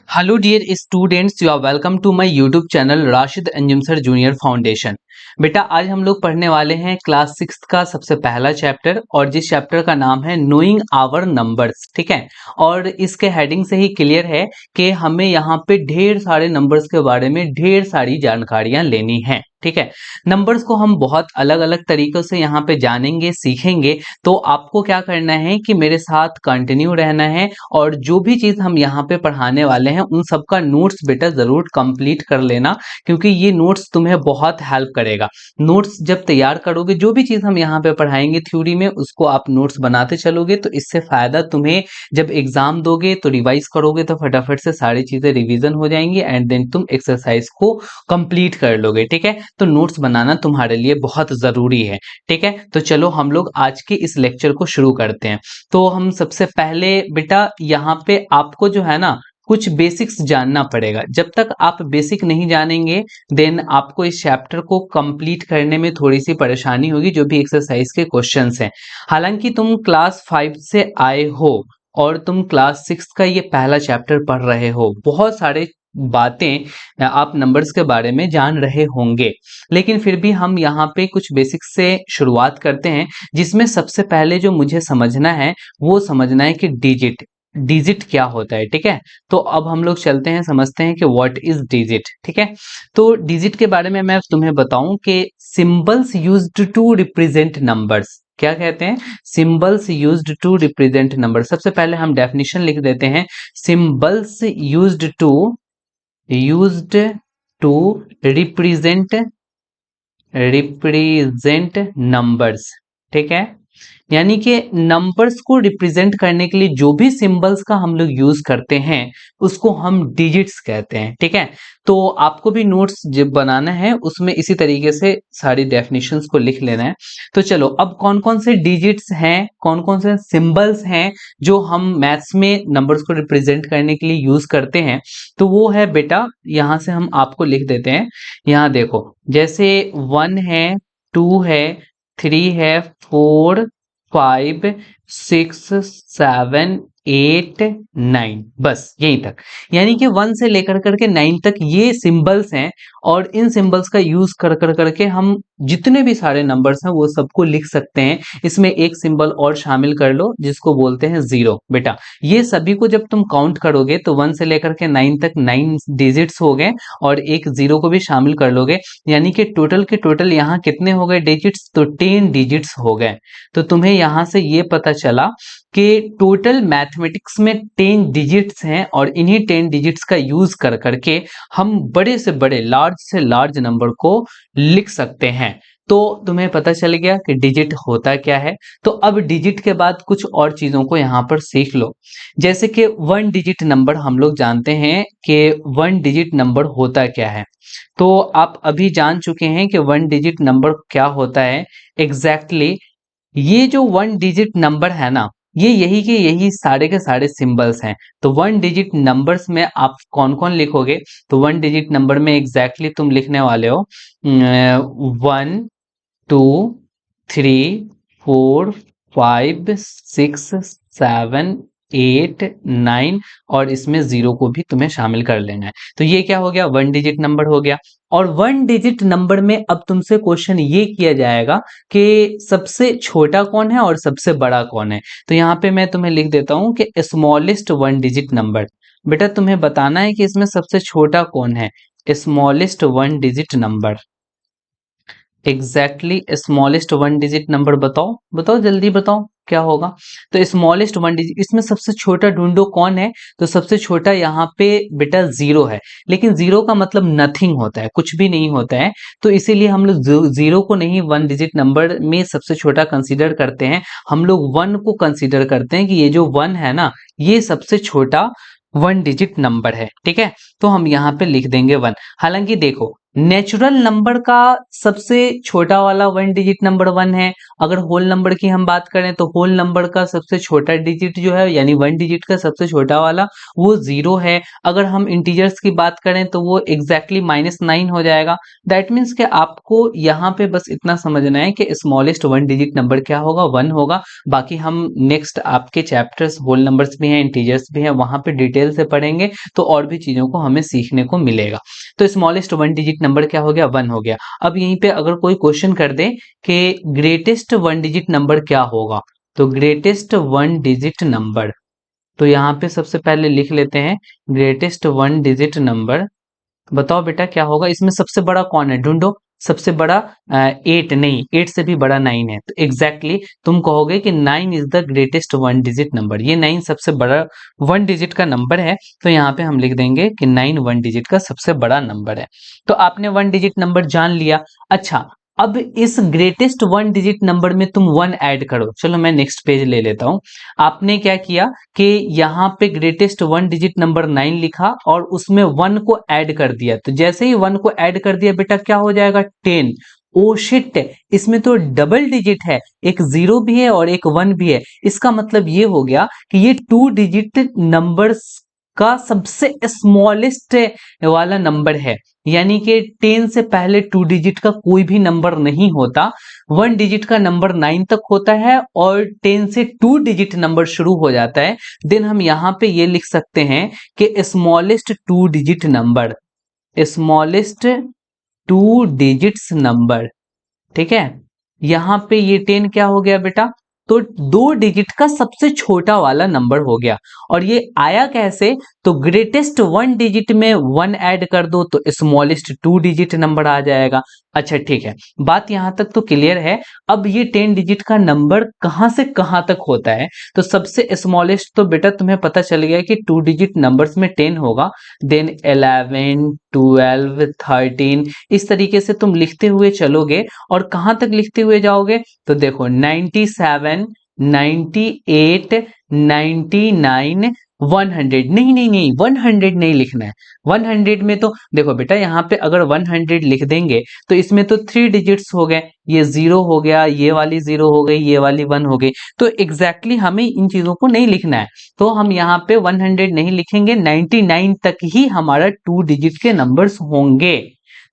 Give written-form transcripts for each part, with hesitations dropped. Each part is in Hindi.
Hello dear students, you are welcome to my YouTube channel Rashid Anjum sir junior foundation. बेटा आज हम लोग पढ़ने वाले हैं क्लास 6 का सबसे पहला चैप्टर, और जिस चैप्टर का नाम है नोइंग आवर नंबर्स। ठीक है, और इसके हेडिंग से ही क्लियर है कि हमें यहाँ पे ढेर सारे नंबर्स के बारे में ढेर सारी जानकारियां लेनी है। ठीक है, नंबर्स को हम बहुत अलग अलग तरीकों से यहाँ पे जानेंगे, सीखेंगे। तो आपको क्या करना है कि मेरे साथ कंटिन्यू रहना है, और जो भी चीज हम यहाँ पे पढ़ाने वाले हैं उन सब का नोट्स बेटा जरूर कंप्लीट कर लेना, क्योंकि ये नोट्स तुम्हें बहुत हेल्प करेगा। नोट्स जब तैयार करोगे, जो भी चीज हम यहाँ पे पढ़ाएंगे थ्योरी में, उसको आप नोट्स बनाते चलोगे तो इससे फायदा तुम्हें, जब एग्जाम दोगे तो रिवाइज करोगे तो फटाफट से सारी चीजें रिवीजन हो जाएंगी, एंड देन तुम एक्सरसाइज को कंप्लीट कर लोगे। ठीक है, तो नोट्स बनाना तुम्हारे लिए बहुत जरूरी है। ठीक है, तो चलो हम लोग आज के इस लेक्चर को शुरू करते हैं। तो हम सबसे पहले बेटा यहाँ पे आपको जो है ना कुछ बेसिक्स जानना पड़ेगा। जब तक आप बेसिक नहीं जानेंगे देन आपको इस चैप्टर को कंप्लीट करने में थोड़ी सी परेशानी होगी, जो भी एक्सरसाइज के क्वेश्चंस हैं। हालांकि तुम क्लास 5 से आए हो और तुम क्लास 6 का ये पहला चैप्टर पढ़ रहे हो, बहुत सारे बातें आप नंबर्स के बारे में जान रहे होंगे, लेकिन फिर भी हम यहाँ पे कुछ बेसिक्स से शुरुआत करते हैं, जिसमें सबसे पहले जो मुझे समझना है वो समझना है कि डिजिट डिजिट क्या होता है। ठीक है, तो अब हम लोग चलते हैं, समझते हैं कि व्हाट इज डिजिट। ठीक है, तो डिजिट के बारे में मैं तुम्हें बताऊं कि symbols used to represent numbers. क्या कहते हैं? Symbols used to represent number. सबसे पहले हम डेफिनेशन लिख देते हैं। Symbols used to represent numbers. ठीक है, यानी कि नंबर्स को रिप्रेजेंट करने के लिए जो भी सिंबल्स का हम लोग यूज करते हैं उसको हम डिजिट्स कहते हैं। ठीक है, तो आपको भी नोट्स जब बनाना है उसमें इसी तरीके से सारी डेफिनेशंस को लिख लेना है। तो चलो, अब कौन कौन से डिजिट्स हैं, कौन कौन से सिंबल्स हैं जो हम मैथ्स में नंबर्स को रिप्रेजेंट करने के लिए यूज करते हैं, तो वो है बेटा, यहां से हम आपको लिख देते हैं। यहाँ देखो, जैसे 1 है, 2 है, 3 है, 4, 5, 6, 7, 8, 9, बस यहीं तक। यानी कि 1 से लेकर करके 9 तक ये सिंबल्स हैं, और इन सिंबल्स का यूज कर कर करके हम जितने भी सारे नंबर्स हैं वो सबको लिख सकते हैं। इसमें एक सिंबल और शामिल कर लो जिसको बोलते हैं जीरो। बेटा ये सभी को जब तुम काउंट करोगे तो 1 से लेकर के 9 तक 9 डिजिट्स हो गए, और एक जीरो को भी शामिल कर लोगे, यानी कि टोटल के टोटल यहाँ कितने हो गए डिजिट्स? तो 10 डिजिट्स हो गए। तो तुम्हें यहां से ये पता चला कि टोटल मैथमेटिक्स में 10 डिजिट्स हैं, और इन्हीं 10 डिजिट्स का यूज कर करके हम बड़े से बड़े, लार्ज से लार्ज नंबर को लिख सकते हैं। तो तुम्हें पता चल गया कि डिजिट होता क्या है। तो अब डिजिट के बाद कुछ और चीजों को यहां पर सीख लो। जैसे कि 1 डिजिट नंबर, हम लोग जानते हैं कि 1 डिजिट नंबर होता क्या है। तो आप अभी जान चुके हैं कि 1 डिजिट नंबर क्या होता है एग्जैक्टली। ये जो 1 डिजिट नंबर है ना, ये यही के यही सारे के सारे सिंबल्स हैं। तो 1 डिजिट नंबर्स में आप कौन कौन लिखोगे? तो 1 डिजिट नंबर में एग्जैक्टली तुम लिखने वाले हो 1, 2, 3, 4, 5, 6, 7, 8, 9, और इसमें जीरो को भी तुम्हें शामिल कर लेना है। तो ये क्या हो गया? 1 डिजिट नंबर हो गया। और 1 डिजिट नंबर में अब तुमसे क्वेश्चन ये किया जाएगा कि सबसे छोटा कौन है और सबसे बड़ा कौन है। तो यहाँ पे मैं तुम्हें लिख देता हूं कि स्मॉलेस्ट 1 डिजिट नंबर। बेटा तुम्हें बताना है कि इसमें सबसे छोटा कौन है। Smallest 1 digit number, exactly smallest 1 digit number बताओ, बताओ जल्दी बताओ क्या होगा। तो स्मॉलेस्ट 1 डिजिट, इसमें सबसे छोटा ढूंढो कौन है। तो सबसे छोटा यहाँ पे बेटा जीरो है, लेकिन जीरो का मतलब नथिंग होता है, कुछ भी नहीं होता है। तो इसीलिए हम लोग जीरो को नहीं 1 डिजिट नंबर में सबसे छोटा कंसीडर करते हैं, हम लोग 1 को कंसीडर करते हैं कि ये जो 1 है ना, ये सबसे छोटा 1 डिजिट नंबर है। ठीक है, तो हम यहाँ पे लिख देंगे 1। हालांकि देखो नेचुरल नंबर का सबसे छोटा वाला वन डिजिट नंबर 1 है। अगर होल नंबर की हम बात करें तो होल नंबर का सबसे छोटा डिजिट जो है यानी वन डिजिट का सबसे छोटा वाला वो 0 है। अगर हम इंटीजर्स की बात करें तो वो एग्जैक्टली -9 हो जाएगा। दैट मीन्स कि आपको यहाँ पे बस इतना समझना है कि स्मॉलेस्ट वन डिजिट नंबर क्या होगा, 1 होगा। बाकी हम नेक्स्ट आपके चैप्टर्स होल नंबर्स भी हैं, इंटीजर्स भी हैं, वहां पे डिटेल से पढ़ेंगे तो और भी चीजों को हमें सीखने को मिलेगा। तो स्मॉलेस्ट वन डिजिट नंबर क्या हो गया, 1 हो गया। अब यहीं पे अगर कोई क्वेश्चन कर दे कि ग्रेटेस्ट वन डिजिट नंबर क्या होगा, तो ग्रेटेस्ट वन डिजिट नंबर, तो यहाँ पे सबसे पहले लिख लेते हैं ग्रेटेस्ट वन डिजिट नंबर। बताओ बेटा क्या होगा, इसमें सबसे बड़ा कौन है, ढूंढो। सबसे बड़ा 8 नहीं, 8 से भी बड़ा 9 है, तो एग्जैक्टली तुम कहोगे कि 9 is the greatest one digit number. ये 9 सबसे बड़ा वन डिजिट का नंबर है, तो यहाँ पे हम लिख देंगे कि 9 वन डिजिट का सबसे बड़ा नंबर है। तो आपने वन डिजिट नंबर जान लिया। अच्छा, अब इस ग्रेटेस्ट वन डिजिट नंबर में तुम 1 ऐड करो। चलो मैं नेक्स्ट पेज ले लेता हूं। आपने क्या किया कि यहाँ पे ग्रेटेस्ट वन डिजिट नंबर 9 लिखा और उसमें 1 को ऐड कर दिया। तो जैसे ही 1 को ऐड कर दिया बेटा क्या हो जाएगा, 10। ओ शिट, इसमें तो डबल डिजिट है, एक 0 भी है और एक 1 भी है। इसका मतलब ये हो गया कि ये 2 डिजिट नंबर्स का सबसे स्मॉलेस्ट वाला नंबर है। यानी कि 10 से पहले 2 डिजिट का कोई भी नंबर नहीं होता। 1 डिजिट का नंबर 9 तक होता है और 10 से 2 डिजिट नंबर शुरू हो जाता है। देन हम यहां पे ये लिख सकते हैं कि smallest 2 digit number, smallest 2 digits number, ठीक है। यहां पे ये 10 क्या हो गया बेटा, तो 2 डिजिट का सबसे छोटा वाला नंबर हो गया। और ये आया कैसे, तो ग्रेटेस्ट वन डिजिट में 1 ऐड कर दो तो स्मॉलेस्ट 2 डिजिट नंबर आ जाएगा। अच्छा ठीक है, बात यहां तक तो क्लियर है। अब ये 10 डिजिट का नंबर कहां से कहां तक होता है, तो सबसे स्मॉलेस्ट तो बेटा तुम्हें पता चल गया कि 2 डिजिट नंबर्स में 10 होगा। देन 11, 12, 13, इस तरीके से तुम लिखते हुए चलोगे। और कहां तक लिखते हुए जाओगे, तो देखो 97, 98, 99, 100। नहीं नहीं नहीं, 100 नहीं लिखना है। 100 में तो देखो बेटा यहाँ पे अगर 100 लिख देंगे तो इसमें तो 3 डिजिट्स हो गए, ये 0 हो गया, ये वाली 0 हो गई, ये वाली 1 हो गई। तो एग्जैक्टली हमें इन चीजों को नहीं लिखना है, तो हम यहाँ पे 100 नहीं लिखेंगे, 99 तक ही हमारा 2 डिजिट के नंबर्स होंगे।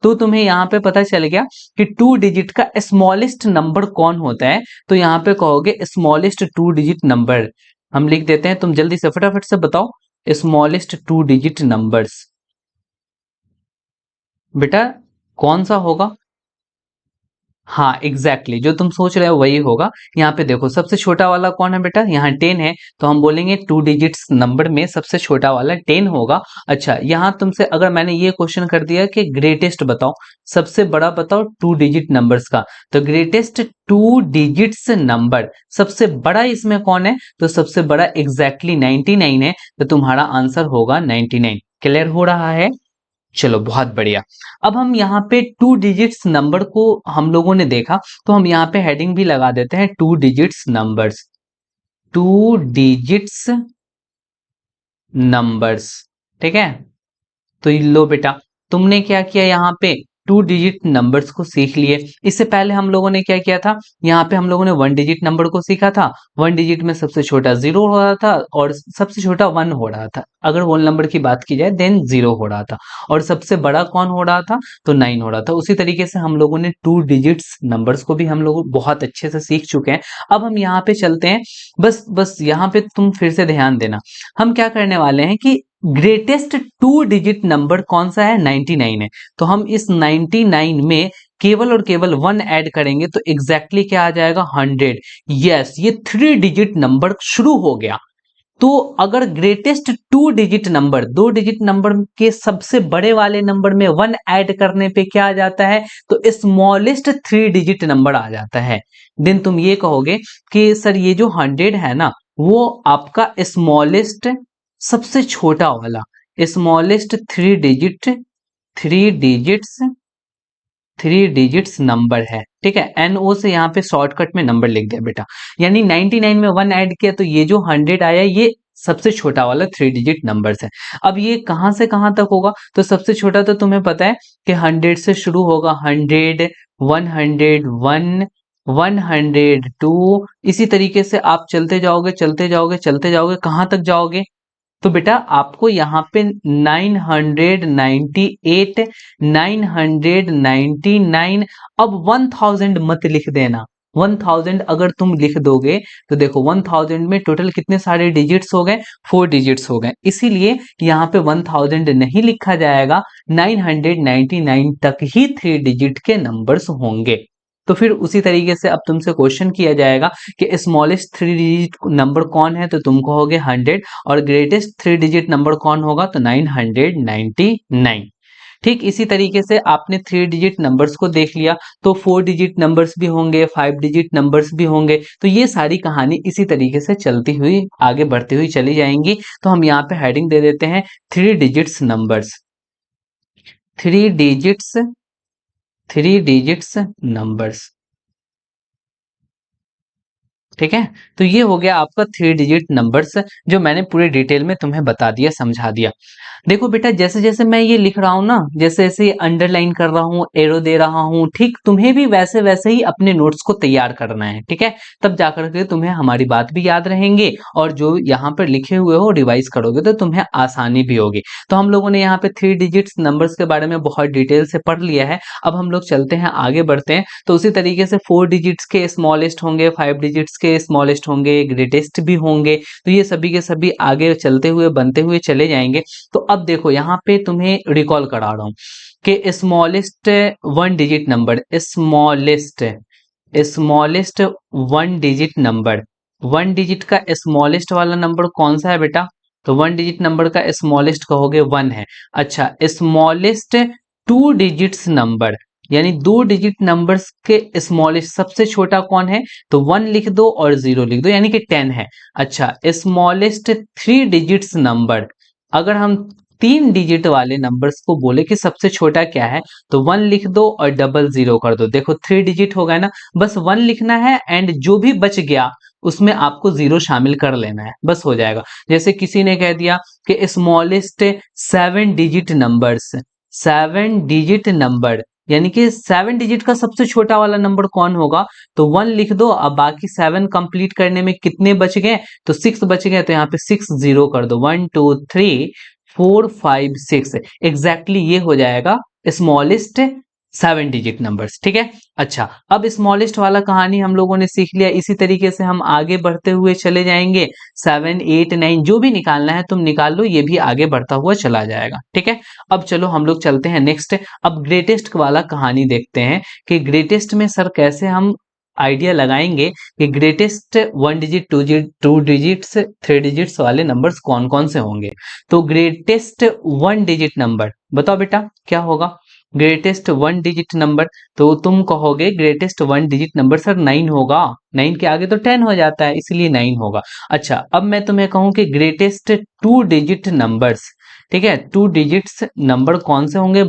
तो तुम्हें यहाँ पे पता चल गया कि 2 डिजिट का स्मॉलेस्ट नंबर कौन होता है। तो यहाँ पे कहोगे स्मॉलेस्ट 2 डिजिट नंबर, हम लिख देते हैं, तुम जल्दी से फटाफट से बताओ स्मॉलेस्ट 2 डिजिट नंबर्स। बेटा कौन सा होगा, हाँ एग्जैक्टली जो तुम सोच रहे हो वही होगा। यहाँ पे देखो सबसे छोटा वाला कौन है बेटा, यहाँ 10 है, तो हम बोलेंगे 2 डिजिट्स नंबर में सबसे छोटा वाला 10 होगा। अच्छा, यहाँ तुमसे अगर मैंने ये क्वेश्चन कर दिया कि ग्रेटेस्ट बताओ, सबसे बड़ा बताओ 2 डिजिट नंबर्स का, तो ग्रेटेस्ट 2 डिजिट्स नंबर सबसे बड़ा इसमें कौन है, तो सबसे बड़ा एग्जैक्टली 99 है। तो तुम्हारा आंसर होगा 99। क्लियर हो रहा है, चलो बहुत बढ़िया। अब हम यहाँ पे 2 डिजिट्स नंबर को हम लोगों ने देखा, तो हम यहाँ पे हेडिंग भी लगा देते हैं 2 डिजिट्स नंबर्स, 2 डिजिट्स नंबर्स, ठीक है। तो ये लो बेटा, तुमने क्या किया, यहाँ पे 2 डिजिट नंबर्स को सीख लिए। इससे पहले हम लोगों ने क्या किया था, यहाँ पे हम लोगों ने 1 डिजिट नंबर को सीखा था। 1 डिजिट में सबसे छोटा 0 हो रहा था और सबसे छोटा 1 हो रहा था। अगर होल नंबर की बात की जाए देन 0 हो रहा था, और सबसे बड़ा कौन हो रहा था, तो 9 हो रहा था। उसी तरीके से हम लोगों ने 2 डिजिट्स नंबर्स को भी हम लोग बहुत अच्छे से सीख चुके हैं। अब हम यहाँ पे चलते हैं, बस बस यहाँ पे तुम फिर से ध्यान देना। हम क्या करने वाले हैं कि ग्रेटेस्ट 2 डिजिट नंबर कौन सा है, 99 है। तो हम इस 99 में केवल और केवल 1 ऐड करेंगे तो एग्जैक्टली क्या आ जाएगा, 100। यस, ये 3 डिजिट नंबर शुरू हो गया। तो अगर greatest 2 digit number, 2 digit number के सबसे बड़े वाले नंबर में 1 ऐड करने पे क्या आ जाता है, तो स्मॉलेस्ट 3 डिजिट नंबर आ जाता है। देन तुम ये कहोगे कि सर ये जो 100 है ना, वो आपका स्मॉलेस्ट सबसे छोटा वाला, स्मॉलेस्ट 3 डिजिट्स नंबर है, ठीक है। एनओ से यहाँ पे शॉर्टकट में नंबर लिख दिया बेटा, यानी 99 में 1 ऐड किया तो ये जो 100 आया ये सबसे छोटा वाला 3 डिजिट नंबर्स है। अब ये कहाँ से कहाँ तक होगा, तो सबसे छोटा तो तुम्हें पता है कि 100 से शुरू होगा, 100, 101, 102, इसी तरीके से आप चलते जाओगे चलते जाओगे चलते जाओगे, कहाँ तक जाओगे, तो बेटा आपको यहाँ पे 998, 999, अब 1000 मत लिख देना। 1000 अगर तुम लिख दोगे तो देखो 1000 में टोटल कितने सारे डिजिट्स हो गए, 4 डिजिट्स हो गए, इसीलिए यहाँ पे 1000 नहीं लिखा जाएगा, 999 तक ही 3 डिजिट के नंबर्स होंगे। तो फिर उसी तरीके से अब तुमसे क्वेश्चन किया जाएगा कि स्मॉलेस्ट 3 डिजिट नंबर कौन है, तो तुम कहोगे 100, और ग्रेटेस्ट 3 डिजिट नंबर कौन होगा, तो 999। ठीक इसी तरीके से आपने 3 डिजिट नंबर्स को देख लिया, तो 4 डिजिट नंबर्स भी होंगे, 5 डिजिट नंबर्स भी होंगे, तो ये सारी कहानी इसी तरीके से चलती हुई आगे बढ़ती हुई चली जाएंगी। तो हम यहाँ पे हेडिंग दे देते हैं 3 digits numbers, 3 digits, 3 digits numbers. ठीक है, तो ये हो गया आपका 3 डिजिट नंबर्स, जो मैंने पूरे डिटेल में तुम्हें बता दिया, समझा दिया। देखो बेटा जैसे जैसे मैं ये लिख रहा हूं ना, जैसे जैसे अंडरलाइन कर रहा हूँ, एरो दे रहा हूँ, ठीक तुम्हें भी वैसे वैसे ही अपने नोट्स को तैयार करना है। ठीक है, तब जाकर के तुम्हें हमारी बात भी याद रहेंगे, और जो यहाँ पर लिखे हुए हो रिवाइज करोगे तो तुम्हें आसानी भी होगी। तो हम लोगों ने यहाँ पे 3 डिजिट्स नंबर्स के बारे में बहुत डिटेल से पढ़ लिया है। अब हम लोग चलते हैं आगे बढ़ते हैं। तो उसी तरीके से 4 डिजिट्स के स्मॉलेस्ट होंगे, 5 डिजिट्स के स्मॉलेस्ट होंगे, ग्रेटेस्ट भी होंगे, तो ये सभी के सभी आगे चलते हुए बनते हुए चले जाएंगे। तो अब देखो यहाँ पे तुम्हें रिकॉल करा रहा हूं कि smallest 1 digit number, smallest, smallest 1 digit number, 1 digit का स्मॉलेस्ट वाला नंबर कौन सा है बेटा, तो 1 डिजिट नंबर का स्मॉलेस्ट कहोगे 1 है। अच्छा, स्मॉलेस्ट 2 डिजिट्स नंबर, यानी 2 डिजिट नंबर्स के स्मॉलेस्ट सबसे छोटा कौन है, तो 1 लिख दो और 0 लिख दो, यानी कि 10 है। अच्छा, स्मॉलेस्ट 3 डिजिट्स नंबर, अगर हम 3 डिजिट वाले नंबर्स को बोले कि सबसे छोटा क्या है, तो 1 लिख दो और 00 कर दो, देखो 3 डिजिट हो गया ना, बस 1 लिखना है, एंड जो भी बच गया उसमें आपको 0 शामिल कर लेना है, बस हो जाएगा। जैसे किसी ने कह दिया कि smallest 7 digit numbers, 7 digit number, यानी कि 7 डिजिट का सबसे छोटा वाला नंबर कौन होगा, तो 1 लिख दो, अब बाकी 7 कंप्लीट करने में कितने बच गए, तो 6 बच गए, तो यहाँ पे 6 0 कर दो, 1 2 3 4 5 6, एग्जैक्टली ये हो जाएगा स्मॉलेस्ट 7 डिजिट नंबर्स। ठीक है, अच्छा अब स्मॉलेस्ट वाला कहानी हम लोगों ने सीख लिया, इसी तरीके से हम आगे बढ़ते हुए चले जाएंगे। 7 8 9 जो भी निकालना है तुम निकाल लो, ये भी आगे बढ़ता हुआ चला जाएगा। ठीक है, अब चलो हम लोग चलते हैं नेक्स्ट। अब ग्रेटेस्ट वाला कहानी देखते हैं कि ग्रेटेस्ट में सर कैसे हम आइडिया लगाएंगे कि ग्रेटेस्ट 1 डिजिट, 2 डिजिट्स, 3 डिजिट्स वाले नंबर्स कौन कौन से होंगे। तो ग्रेटेस्ट 1 डिजिट नंबर बताओ बेटा क्या होगा, ग्रेटेस्ट 1 डिजिट नंबर, तो तुम कहोगे ग्रेटेस्ट 1 डिजिट नंबर सर 9 होगा, 9 के आगे तो 10 हो जाता है, इसलिए 9 होगा। अच्छा, अब मैं तुम्हें कहूं कि ग्रेटेस्ट 2 डिजिट नंबर्स, ठीक है, 2 डिजिट्स नंबर कौन से होंगे,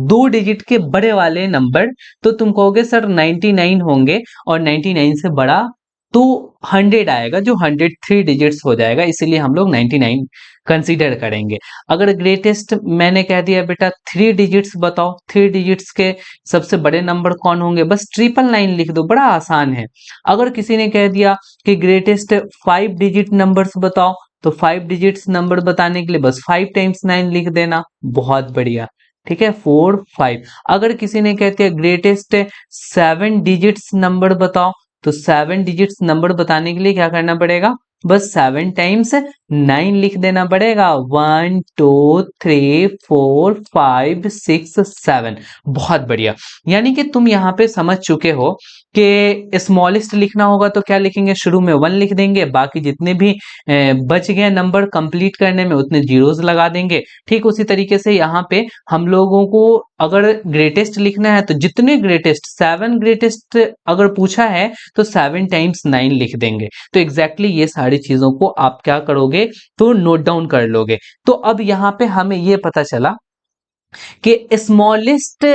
2 डिजिट के बड़े वाले नंबर, तो तुम कहोगे सर 99 होंगे, और 99 से बड़ा तो 100 आएगा, जो 103 डिजिट्स हो जाएगा, इसीलिए हम लोग 99 कंसीडर करेंगे। अगर ग्रेटेस्ट मैंने कह दिया बेटा 3 डिजिट्स बताओ, 3 डिजिट्स के सबसे बड़े नंबर कौन होंगे, बस 999 लिख दो, बड़ा आसान है। अगर किसी ने कह दिया कि ग्रेटेस्ट 5 डिजिट नंबर्स बताओ, तो 5 डिजिट्स नंबर बताने के लिए बस 5 टाइम्स 9 लिख देना, बहुत बढ़िया। ठीक है, 4 5। अगर किसी ने कहते हैं ग्रेटेस्ट 7 डिजिट्स नंबर बताओ, तो 7 डिजिट्स नंबर बताने के लिए क्या करना पड़ेगा, बस 7 टाइम्स 9 लिख देना पड़ेगा, 1 2 3 4 5 6 7। बहुत बढ़िया, यानी कि तुम यहाँ पे समझ चुके हो कि स्मॉलेस्ट लिखना होगा तो क्या लिखेंगे, शुरू में 1 लिख देंगे, बाकी जितने भी बच गए नंबर कंप्लीट करने में उतने जीरोस लगा देंगे। ठीक उसी तरीके से यहाँ पे हम लोगों को अगर ग्रेटेस्ट लिखना है तो जितने ग्रेटेस्ट 7 ग्रेटेस्ट अगर पूछा है तो 7 टाइम्स 9 लिख देंगे। तो एग्जैक्टली ये सारी चीजों को आप क्या करोगे, तो नोट डाउन कर लोगे। तो अब यहाँ पे हमें ये पता चला कि smallest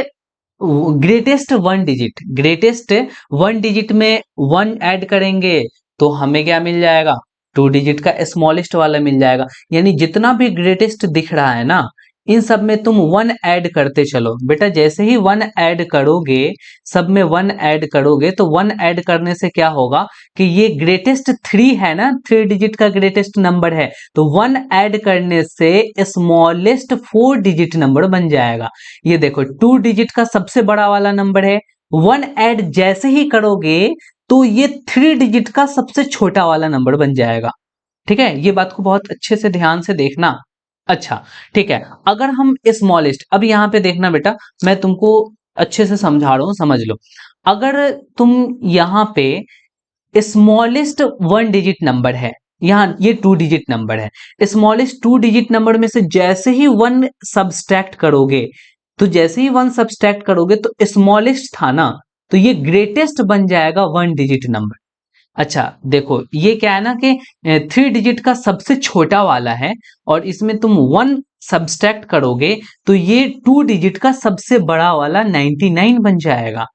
greatest 1 digit, greatest 1 digit में 1 ऐड करेंगे तो हमें क्या मिल जाएगा, टू डिजिट का स्मॉलेस्ट वाला मिल जाएगा। यानी जितना भी ग्रेटेस्ट दिख रहा है ना, इन सब में तुम वन ऐड करते चलो बेटा। जैसे ही वन ऐड करोगे, सब में वन ऐड करोगे, तो वन ऐड करने से क्या होगा कि ये ग्रेटेस्ट थ्री है ना, थ्री डिजिट का ग्रेटेस्ट नंबर है, तो वन ऐड करने से स्मॉलेस्ट फोर डिजिट नंबर बन जाएगा। ये देखो टू डिजिट का सबसे बड़ा वाला नंबर है, वन ऐड जैसे ही करोगे तो ये थ्री डिजिट का सबसे छोटा वाला नंबर बन जाएगा। ठीक है, ये बात को बहुत अच्छे से ध्यान से देखना। अच्छा ठीक है, अगर हम स्मॉलेस्ट, अब यहां पे देखना बेटा, मैं तुमको अच्छे से समझा रहा हूं, समझ लो। अगर तुम यहां पे स्मॉलेस्ट वन डिजिट नंबर है, यहाँ ये टू डिजिट नंबर है, स्मॉलेस्ट टू डिजिट नंबर में से जैसे ही वन सब्सट्रैक्ट करोगे, तो जैसे ही वन सब्सट्रैक्ट करोगे तो स्मॉलेस्ट था ना, तो ये ग्रेटेस्ट बन जाएगा वन डिजिट नंबर। अच्छा देखो, ये क्या है ना कि थ्री डिजिट का सबसे छोटा वाला है, और इसमें तुम वन सब्सट्रैक्ट करोगे तो ये टू डिजिट का सबसे बड़ा वाला 99 बन जाएगा।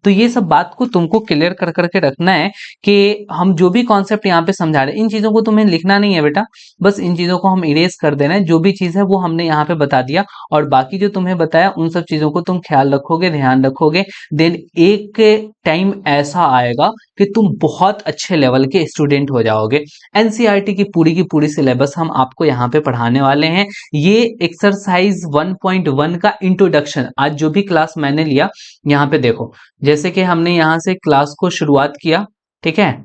तो ये सब बात को तुमको क्लियर कर करके रखना है कि हम जो भी कॉन्सेप्ट यहाँ पे समझा रहे हैं, इन चीजों को तुम्हें लिखना नहीं है बेटा, बस इन चीजों को हम इरेज कर देना है। जो भी चीज है वो हमने यहाँ पे बता दिया, और बाकी जो तुम्हें बताया उन सब चीजों को तुम ख्याल रखोगे, ध्यान रखोगे, देन एक टाइम ऐसा आएगा कि तुम बहुत अच्छे लेवल के स्टूडेंट हो जाओगे। एनसीईआरटी की पूरी सिलेबस हम आपको यहाँ पे पढ़ाने वाले हैं। ये एक्सरसाइज 1.1 का इंट्रोडक्शन, आज जो भी क्लास मैंने लिया, यहाँ पे देखो, जैसे कि हमने यहाँ से क्लास को शुरुआत किया, ठीक है,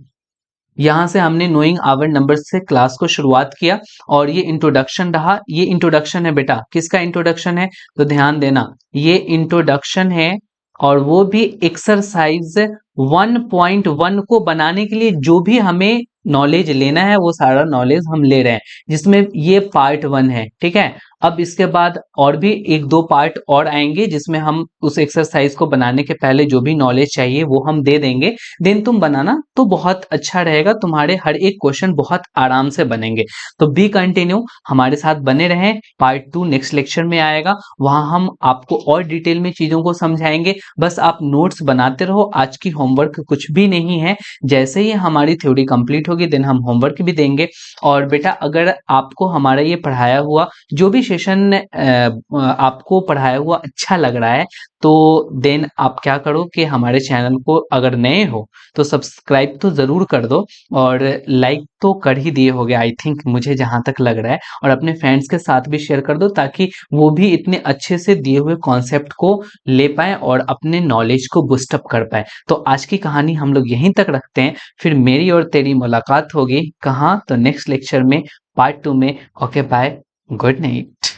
यहाँ से हमने नोइंग आवर नंबर से क्लास को शुरुआत किया, और ये इंट्रोडक्शन रहा। ये इंट्रोडक्शन है बेटा, किसका इंट्रोडक्शन है, तो ध्यान देना, ये इंट्रोडक्शन है, और वो भी एक्सरसाइज 1.1 को बनाने के लिए जो भी हमें नॉलेज लेना है वो सारा नॉलेज हम ले रहे हैं, जिसमें ये पार्ट 1 है। ठीक है, अब इसके बाद और भी एक दो पार्ट और आएंगे जिसमें हम उस एक्सरसाइज को बनाने के पहले जो भी नॉलेज चाहिए वो हम दे देंगे, देन तुम बनाना तो बहुत अच्छा रहेगा, तुम्हारे हर एक क्वेश्चन बहुत आराम से बनेंगे। तो बी कंटिन्यू, हमारे साथ बने रहें। पार्ट 2 नेक्स्ट लेक्चर में आएगा, वहां हम आपको और डिटेल में चीजों को समझाएंगे। बस आप नोट्स बनाते रहो, आज की होमवर्क कुछ भी नहीं है। जैसे ही हमारी थ्योरी कंप्लीट होगी देन हम होमवर्क भी देंगे। और बेटा अगर आपको हमारा ये पढ़ाया हुआ जो भी सेशन आपको पढ़ाया हुआ अच्छा लग रहा है, तो देन आप क्या करो कि हमारे चैनल को अगर नए हो तो सब्सक्राइब तो जरूर कर दो, और लाइक तो कर ही दिए होगे आई थिंक, मुझे जहां तक लग रहा है, और अपने फ्रेंड्स के साथ भी शेयर कर दो ताकि वो भी इतने अच्छे से दिए हुए कॉन्सेप्ट को ले पाए और अपने नॉलेज को बूस्टअप कर पाए। तो आज की कहानी हम लोग यहीं तक रखते हैं, फिर मेरी और तेरी मुलाकात होगी कहाँ, तो नेक्स्ट लेक्चर में, पार्ट 2 में। Okay bye, good night.